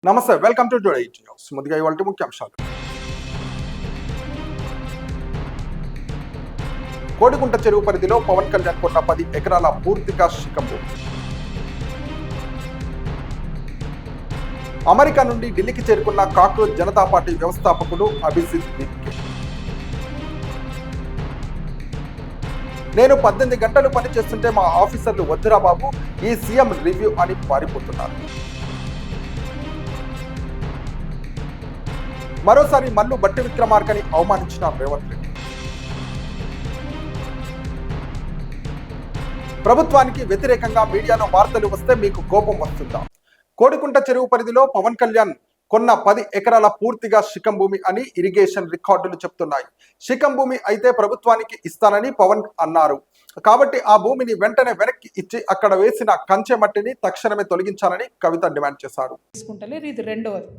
నమస్తే, welcome to today news. ముందుగా ఇవాళ ముఖ్యాంశాలు. కోడిగుంట చెరువు పరిధిలో పవన్ కళ్యాణ్ కొన్న 10 ఎకరాల పూర్తిగా శిఖంభూ. అమెరికా నుండి ఢిల్లీకి చేరుకున్న కాక్రోచ్ జనతా పార్టీ వ్యవస్థాపకుడు అభిజిత్ దీప్కే. నేను 18 గంటలు పని చేస్తుంటే మా ఆఫీసర్లు వద్దురా బాబు, ఈ సీఎం రివ్యూ అని పారిపోతున్నారు. మరోసారి మల్లు బట్టి విక్రమార్కని అవమానించిన రేవంత్ రెడ్డి. ప్రభుత్వానికి వ్యతిరేకంగా మీడియాలో వార్తలు వస్తే మీకు కోపం వస్తుందా? కోడికుంట చెరువు పరిధిలో పవన్ కళ్యాణ్ కొన్న 10 ఎకరాల పూర్తిగా శిఖం భూమి అని ఇరిగేషన్ రికార్డులు చెప్తున్నాయి. శిఖం భూమి అయితే ప్రభుత్వానికి ఇస్తానని పవన్ అన్నారు. కాబట్టి ఆ భూమిని వెంటనే వెనక్కి ఇచ్చి అక్కడ వేసిన కంచె మట్టిని తక్షణమే తొలగించాలని కవిత డిమాండ్ చేశారు. ఇది రెండవది.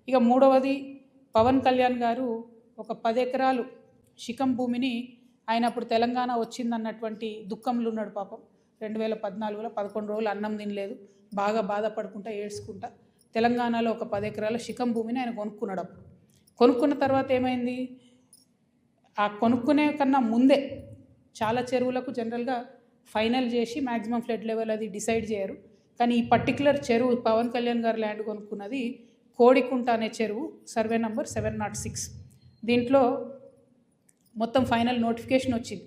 ఇక మూడవది, పవన్ కళ్యాణ్ గారు ఒక 10 ఎకరాలు శిఖం భూమిని ఆయన అప్పుడు తెలంగాణ వచ్చిందన్నటువంటి దుఃఖంలో ఉన్నాడు పాపం. 2014లో 11 రోజులు అన్నం తినలేదు, బాగా బాధపడుకుంటా ఏడ్చుకుంటా తెలంగాణలో ఒక 10 ఎకరాల శిఖం భూమిని ఆయన కొనుక్కున్నాడు. అప్పుడు కొనుక్కున్న తర్వాత ఏమైంది, ఆ కొనుక్కునే కన్నా ముందే చాలా చెరువులకు జనరల్గా ఫైనల్ చేసి మ్యాక్సిమం ఫ్లడ్ లెవెల్ అది డిసైడ్ చేయరు. కానీ ఈ పర్టికులర్ చెరువు పవన్ కళ్యాణ్ గారు ల్యాండ్ కొనుక్కున్నది కోడికుంట అనే చెరువు, సర్వే నంబర్ 706. దీంట్లో మొత్తం ఫైనల్ నోటిఫికేషన్ వచ్చింది.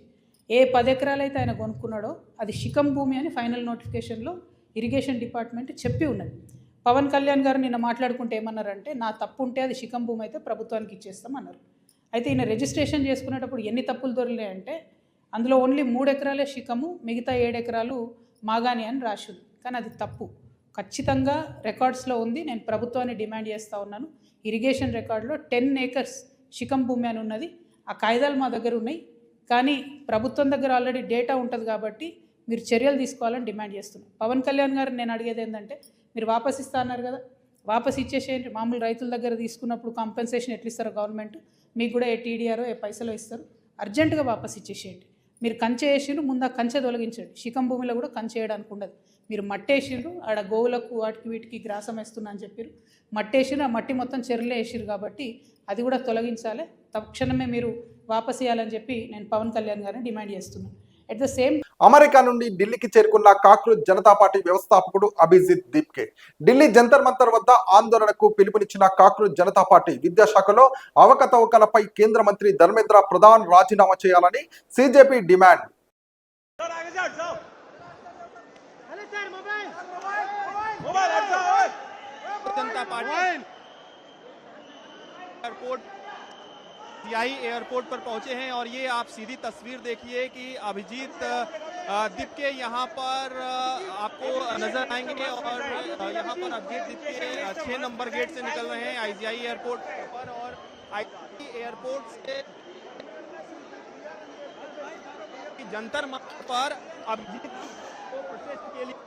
ఏ 10 ఎకరాలు అయితే ఆయన కొనుక్కున్నాడో అది శిఖం భూమి అని ఫైనల్ నోటిఫికేషన్లో ఇరిగేషన్ డిపార్ట్మెంట్ చెప్పి ఉన్నది. పవన్ కళ్యాణ్ గారు నిన్న మాట్లాడుకుంటే ఏమన్నారంటే, నా తప్పు ఉంటే అది శిఖం భూమి అయితే ప్రభుత్వానికి ఇచ్చేస్తాం అన్నారు. అయితే ఈయన రిజిస్ట్రేషన్ చేసుకునేటప్పుడు ఎన్ని తప్పులు దొరికినాయంటే, అందులో ఓన్లీ 3 ఎకరాలే శిఖము, మిగతా 7 ఎకరాలు మాగాని అని రాసింది. కానీ అది తప్పు, ఖచ్చితంగా రికార్డ్స్లో ఉంది. నేను ప్రభుత్వాన్ని డిమాండ్ చేస్తూ ఉన్నాను. ఇరిగేషన్ రికార్డులో 10 ఏకర్స్ శిఖం భూమి అని ఉన్నది. ఆ కాయిదాలు మా దగ్గర ఉన్నాయి, కానీ ప్రభుత్వం దగ్గర ఆల్రెడీ డేటా ఉంటుంది కాబట్టి మీరు చర్యలు తీసుకోవాలని డిమాండ్ చేస్తున్నాను. పవన్ కళ్యాణ్ గారు నేను అడిగేది ఏంటంటే, మీరు వాపస్ ఇస్తా అన్నారు కదా, వాపస్ ఇచ్చేసేయండి. మామూలు రైతుల దగ్గర తీసుకున్నప్పుడు కాంపెన్సేషన్ ఎట్లా ఇస్తారో గవర్నమెంట్, మీకు కూడా ఏ టీడీఆరో ఏ పైసలో ఇస్తారు, అర్జెంటుగా వాపస్ ఇచ్చేసేయండి. మీరు కంచె వేసిండ్రు, ముందు ఆ కంచె తొలగించండి. శిఖం భూమిలో కూడా కంచె వేయడానికి ఉండదు. మీరు మట్టేసిండ్రు, ఆడ గోవులకు వాటికి వీటికి గ్రాసం వేస్తున్నా అని చెప్పారు. మట్టేసిండ్రు, ఆ మట్టి మొత్తం చెరువులే వేసిరు కాబట్టి అది కూడా తొలగించాలి. తక్షణమే మీరు వాపస్ ఇవ్వాలని చెప్పి నేను పవన్ కళ్యాణ్ గారిని డిమాండ్ చేస్తున్నాను. అట్ ద సేమ్ అమెరికా నుండి ఢిల్లీకి చేరుకున్న కాక్రోచ్ జనతా పార్టీ వ్యవస్థాపకుడు అభిజిత్ దీప్కే ఢిల్లీ జంతర్ మంతర్ వద్ద ఆందోళనకు పిలుపునిచ్చిన కాక్రోచ్ జనతా పార్టీ విద్యాశాఖలో అవకతవకలపై కేంద్ర మంత్రి ధర్మేంద్ర ప్రధాన్ రాజీనామా చేయాలని సిజేపీ డిమాండ్. जनता पार्टी एयरपोर्ट पर पहुंचे हैं और ये आप सीधी तस्वीर देखिए कि अभिजीत दीप्के यहाँ पर आपको नजर आएंगे और यहाँ पर अभिजीत दीप्के 6 नंबर गेट से निकल रहे हैं आईजीआई एयरपोर्ट पर और आईजीआई एयरपोर्ट से जंतर मंतर पर अभिजीत को प्रोटेस्ट के लिए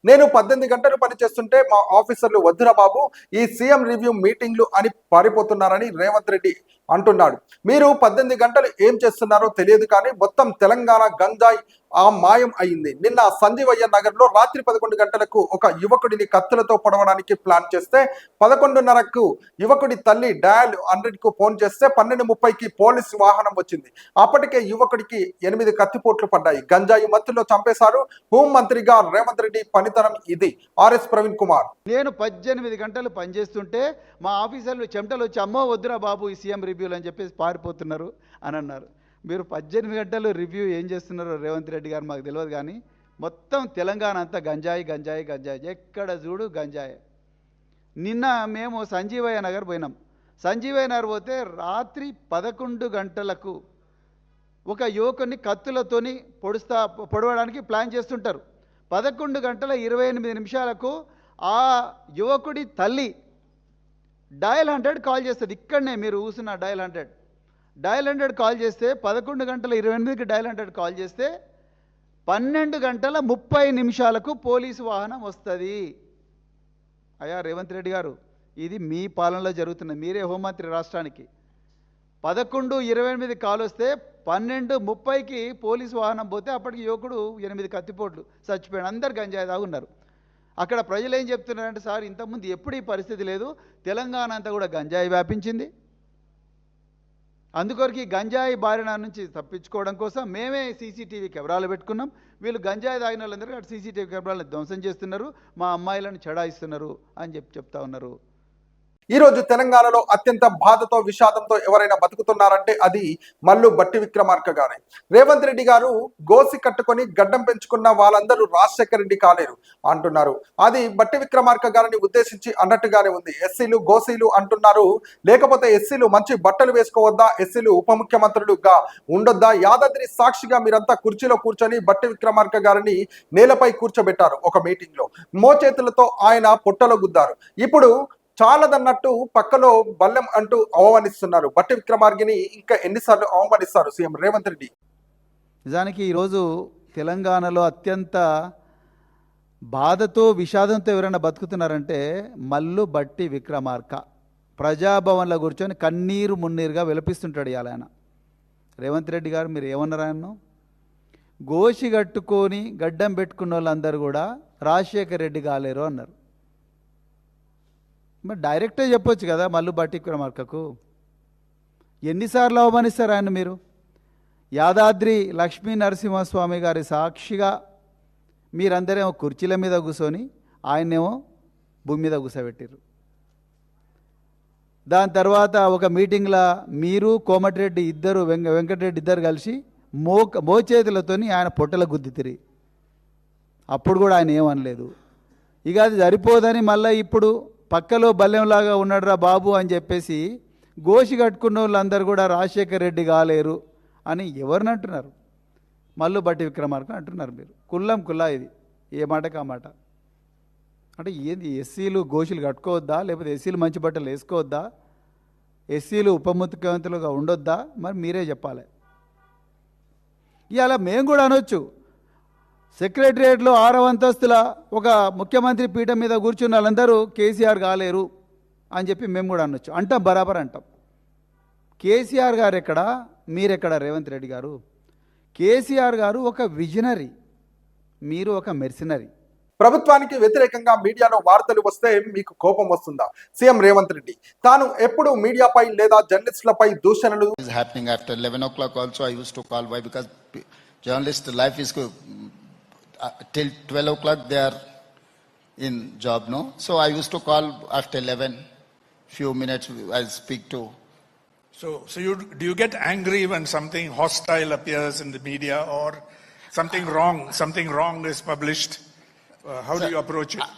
నేను 18 గంటలు పనిచేస్తుంటే మా ఆఫీసర్లు వద్దురా బాబు, ఈ సీఎం రివ్యూ మీటింగ్లు అని పారిపోతున్నారని రేవంత్ రెడ్డి అంటున్నాడు. మీరు 18 గంటలు ఏం చేస్తున్నారో తెలియదు, కానీ మొత్తం తెలంగాణ గంజాయి ఆ మాయం అయింది. నిన్న సంజీవయ్య నగర్ లో రాత్రి 11 గంటలకు ఒక యువకుడిని కత్తులతో పొడవడానికి ప్లాన్ చేస్తే 11:30కు యువకుడి తల్లి డయల్ 100కు ఫోన్ చేస్తే 12:30కి పోలీసు వాహనం వచ్చింది. అప్పటికే యువకుడికి 8 కత్తిపోట్లు పడ్డాయి. గంజాయి మత్తులో చంపేశారు. హోంమంత్రిగా రేవంత్ రెడ్డి పనితనం ఇది. ఆర్ఎస్ ప్రవీణ్ కుమార్. నేను 18 గంటలు పనిచేస్తుంటే మా ఆఫీసర్లు చెమటలు వచ్చి అమ్మో వద్దురా బాబు ఈ సీఎం రివ్యూలు అని చెప్పేసి పారిపోతున్నారు అని అన్నారు. మీరు 18 గంటలు రివ్యూ ఏం చేస్తున్నారో రేవంత్ రెడ్డి గారు మాకు తెలియదు, కానీ మొత్తం తెలంగాణ అంతా గంజాయి గంజాయి గంజాయి, ఎక్కడ చూడు గంజాయి. నిన్న మేము సంజీవయ్య నగర్ పోయినాం. సంజీవయ్య నగర్ పోతే రాత్రి 11 గంటలకు ఒక యువకుని కత్తులతోని పొడవడానికి ప్లాన్ చేస్తుంటారు. 11:28 ఆ యువకుడి తల్లి డయల్ 100 కాల్ చేస్తుంది. ఇక్కడనే మీరు కూర్చున్న డయల్ 100 కాల్ చేస్తే 11:28కి డయల్ 100 కాల్ చేస్తే 12:30 పోలీసు వాహనం వస్తుంది. అయ్యా రేవంత్ రెడ్డి గారు, ఇది మీ పాలనలో జరుగుతున్నది, మీరే హోంమంత్రి రాష్ట్రానికి. 11:28 కాల్ వస్తే 12:30కి పోలీసు వాహనం పోతే అప్పటికి యువకుడు 8 కత్తిపోట్లు చచ్చిపోయాడు. అందరు గంజాయి తాగున్నారు. అక్కడ ప్రజలు ఏం చెప్తున్నారంటే, సార్ ఇంతకుముందు ఎప్పుడు ఈ పరిస్థితి లేదు, తెలంగాణ అంతా కూడా గంజాయి వ్యాపించింది, అందుకొరకు ఈ గంజాయి బారిన నుంచి తప్పించుకోవడం కోసం మేమే సీసీటీవీ కెమెరాలు పెట్టుకున్నాం, వీళ్ళు గంజాయి తాగిన వాళ్ళందరూ అటు సీసీటీవీ కెమెరాలను ధ్వంసం చేస్తున్నారు, మా అమ్మాయిలను చెడాయిస్తున్నారు అని చెప్తా ఉన్నారు. ఈ రోజు తెలంగాణలో అత్యంత బాధతో విషాదంతో ఎవరైనా బతుకుతున్నారంటే అది మల్లు బట్టి విక్రమార్క గారే. రేవంత్ రెడ్డి గారు గోసి కట్టుకొని గడ్డం పెంచుకున్న వాళ్ళందరూ రాజశేఖర రెడ్డి కాలేరు అంటున్నారు. అది బట్టి విక్రమార్క గారిని ఉద్దేశించి అన్నట్టుగానే ఉంది. ఎస్సీలు గోసీలు అంటున్నారు, లేకపోతే ఎస్సీలు మంచి బట్టలు వేసుకోవద్దా, ఎస్సీలు ఉప ముఖ్యమంత్రులుగా ఉండొద్దా? యాదాద్రి సాక్షిగా మీరంతా కుర్చీలో కూర్చొని బట్టి విక్రమార్క గారిని నేలపై కూర్చోబెట్టారు. ఒక మీటింగ్ లో మోచేతులతో ఆయన పొట్టలో గుద్దారు. ఇప్పుడు చాలదన్నట్టు పక్కలో బల్లెం అంటూ అవమానిస్తున్నారు. బట్టి విక్రమార్గిని ఇంకా ఎన్నిసార్లు అవమానిస్తారు సీఎం రేవంత్ రెడ్డి? నిజానికి ఈరోజు తెలంగాణలో అత్యంత బాధతో విషాదంతో ఎవరైనా బతుకుతున్నారంటే మల్లు బట్టి విక్రమార్క. ప్రజాభవన్లో కూర్చొని కన్నీరు మున్నీరుగా విలపిస్తుంటాడు ఇవాళ ఆయన. రేవంత్ రెడ్డి గారు మీరు ఏమన్నారు? ఆయన గోషి కట్టుకొని గడ్డం పెట్టుకున్న వాళ్ళందరూ కూడా రాజశేఖర రెడ్డి కాలేరు అన్నారు. మరి డైరెక్టే చెప్పొచ్చు కదా మల్లు బట్టి విక్రమార్కకు. ఎన్నిసార్లు అవమానిస్తారు ఆయన మీరు? యాదాద్రి లక్ష్మీ నరసింహస్వామి గారి సాక్షిగా మీరందరేమో కుర్చీల మీద కూర్చొని ఆయనేమో భూమి మీద కూర్చోబెట్టారు. దాని తర్వాత ఒక మీటింగ్లో మీరు కోమటిరెడ్డి ఇద్దరు వెంకటరెడ్డి ఇద్దరు కలిసి మోచేతులతోని ఆయన పొట్టల గుద్దితిరి. అప్పుడు కూడా ఆయన ఏమనలేదు. ఇక అది సరిపోదని మళ్ళీ ఇప్పుడు పక్కలో బల్లెంలాగా ఉన్నాడురా బాబు అని చెప్పేసి గోషి కట్టుకున్న వాళ్ళందరూ కూడా రాజశేఖర రెడ్డి కాలేరు అని ఎవరిని అంటున్నారు? మల్లు బట్టి విక్రమార్క అంటున్నారు మీరు. కుల్లం కుల్లా ఇది, ఏ మాటకు ఆ మాట. అంటే ఏంది, ఎస్సీలు గోషులు కట్టుకోవద్దా, లేకపోతే ఎస్సీలు మంచి బట్టలు వేసుకోవద్దా, ఎస్సీలు ఉప ముఖ్యమంత్రులుగా ఉండొద్దా? మరి మీరే చెప్పాలి. ఇవాళ మేము కూడా అనొచ్చు, సెక్రటరియట్లో 6వ అంతస్తుల ఒక ముఖ్యమంత్రి పీఠం మీద కూర్చున్న వాళ్ళందరూ కేసీఆర్ కాలేరు అని చెప్పి మేము కూడా అనొచ్చు. అంటాం, బరాబర్ అంటాం. కేసీఆర్ గారు ఎక్కడ, మీరెక్కడ రేవంత్ రెడ్డి గారు? కేసీఆర్ గారు ఒక విజనరీ, మీరు ఒక మెర్సినరీ. ప్రభుత్వానికి వ్యతిరేకంగా మీడియాలో వార్తలు వస్తే మీకు కోపం వస్తుందా? సీఎం రేవంత్ రెడ్డి తాను ఎప్పుడు మీడియాపై లేదా జర్నలిస్టులపై దూషణలు is happening after 11 o'clock also I used to call. Why? Because journalist life is till 12 o'clock they are in job, no? So I used to call after 11, few minutes I'll speak to. So do you get angry when something hostile appears in the media or something wrong is published? How do you approach it?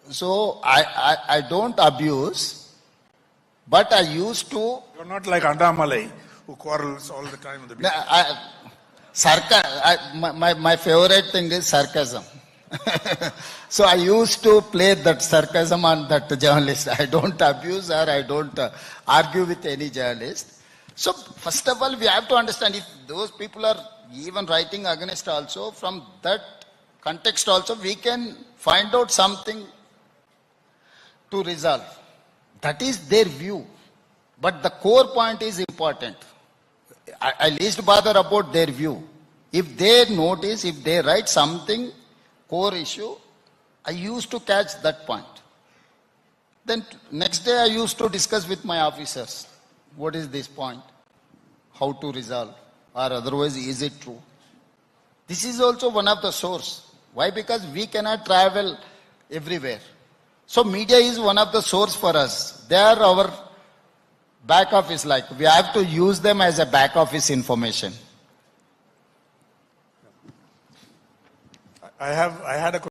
So I don't abuse, but I used to. You're not like Andamalai who quarrels all the time in the media. My favorite thing is sarcasm. So I used to play that sarcasm on that journalist. I don't abuse or I don't argue with any journalist. So first of all, we have to understand, if those people are even writing against also, from that context also we can find out something to resolve. That is their view. But the core point is important. I least bother about their view. If they notice, if they write something, core issue, I used to catch that point. Then next day I used to discuss with my officers, what is this point? How to resolve? Or otherwise, is it true? This is also one of the source. Why? Because we cannot travel everywhere. So media is one of the source for us. They are our back office, like we have to use them as a back office information. I had a